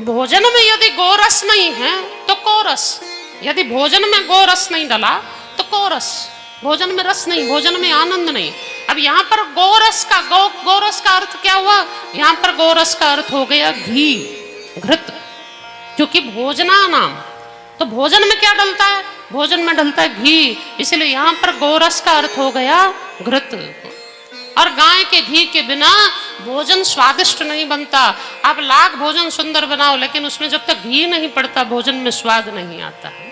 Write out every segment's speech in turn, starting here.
भोजन में यदि गोरस नहीं है तो कोरस, यदि भोजन में गोरस नहीं डला तो कोरस, भोजन में रस नहीं, भोजन में आनंद नहीं। अब यहाँ पर गोरस का गोरस का अर्थ क्या हुआ? यहाँ पर गोरस का अर्थ हो गया घी, घृत, क्योंकि भोजना नाम, तो भोजन में क्या डलता है? भोजन में डलता है घी, इसलिए यहाँ पर गोरस का अर्थ हो गया घृत। और गाय के घी के बिना भोजन स्वादिष्ट नहीं बनता। आप लाख भोजन सुंदर बनाओ, लेकिन उसमें जब तक घी नहीं पड़ता भोजन में स्वाद नहीं आता है।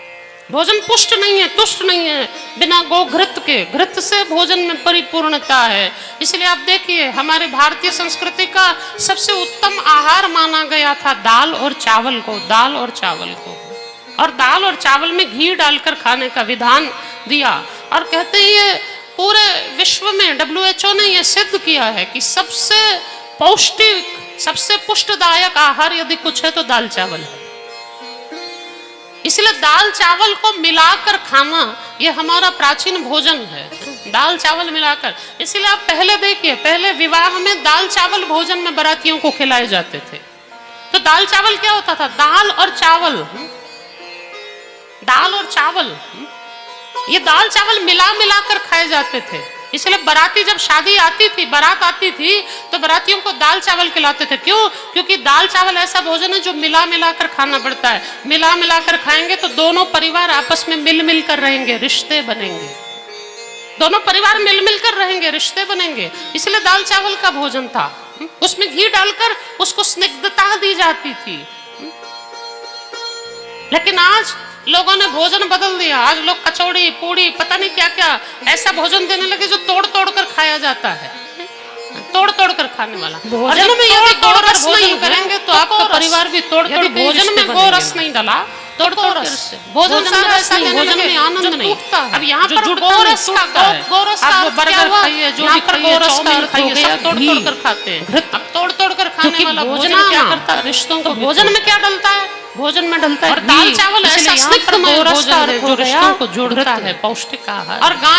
भोजन पुष्ट नहीं है, तुष्ट नहीं है बिना गोघृत के। घृत से भोजन में परिपूर्णता है। इसलिए आप देखिए, हमारे भारतीय संस्कृति का सबसे उत्तम आहार माना गया था दाल और चावल को, दाल और चावल को। और दाल और चावल में घी डालकर खाने का विधान दिया। और कहते हैं ये पूरे विश्व में WHO ने यह सिद्ध किया है कि सबसे पौष्टिक, सबसे पुष्टदायक आहार यदि कुछ है तो दाल चावल है। इसलिए दाल चावल को मिलाकर खाना ये हमारा प्राचीन भोजन है, दाल चावल मिलाकर। इसलिए आप पहले देखिए, पहले विवाह में दाल चावल भोजन में बारातियों को खिलाए जाते थे। तो दाल चावल क्या होता था? दाल और चावल, दाल और चावल, ये दाल चावल मिला मिलाकर खाए जाते थे। इसलिए बाराती जब शादी आती थी, बारात आती थी, तो बारातियों को दाल चावल खिलाते थे। क्यों? क्योंकि दाल चावल ऐसा भोजन है जो मिला मिलाकर खाना पड़ता है। मिला मिलाकर खाएंगे तो दोनों परिवार आपस में मिल मिल कर रहेंगे, रिश्ते बनेंगे। दोनों परिवार मिल मिल कर रहेंगे, रिश्ते बनेंगे। इसलिए दाल चावल का भोजन था। उसमें घी डालकर उसको स्निग्धता दी जाती थी। लेकिन आज लोगों ने भोजन बदल दिया। आज लोग कचौड़ी, पूड़ी, पता नहीं क्या क्या ऐसा भोजन देने लगे जो तोड़ तोड़ कर खाया जाता है, तोड़ तोड़ कर खाने वाला। भोजन में यदि गोरस नहीं करेंगे तो आपका परिवार भी तोड़ तोड़, भोजन में गोरस नहीं डाला तोड़ तोड़ भोजन में ऐसा नहीं, भोजन में आनंद नहीं। अब यहाँ पर गोरस का बर्गर खाइए, जो भी खाइए, चाउमीन खाइए, सब तोड़ तोड़ कर खाते हैं। अब तोड़ तोड़ कर खाने वाला भोजन क्या करता है? रिश्तों को। भोजन में क्या डलता है? भोजन में डलता है दाल चावल, ऐसा स्निग्ध भोजन है जो रिश्तों को जोड़ता है, पौष्टिक आहार। और गाय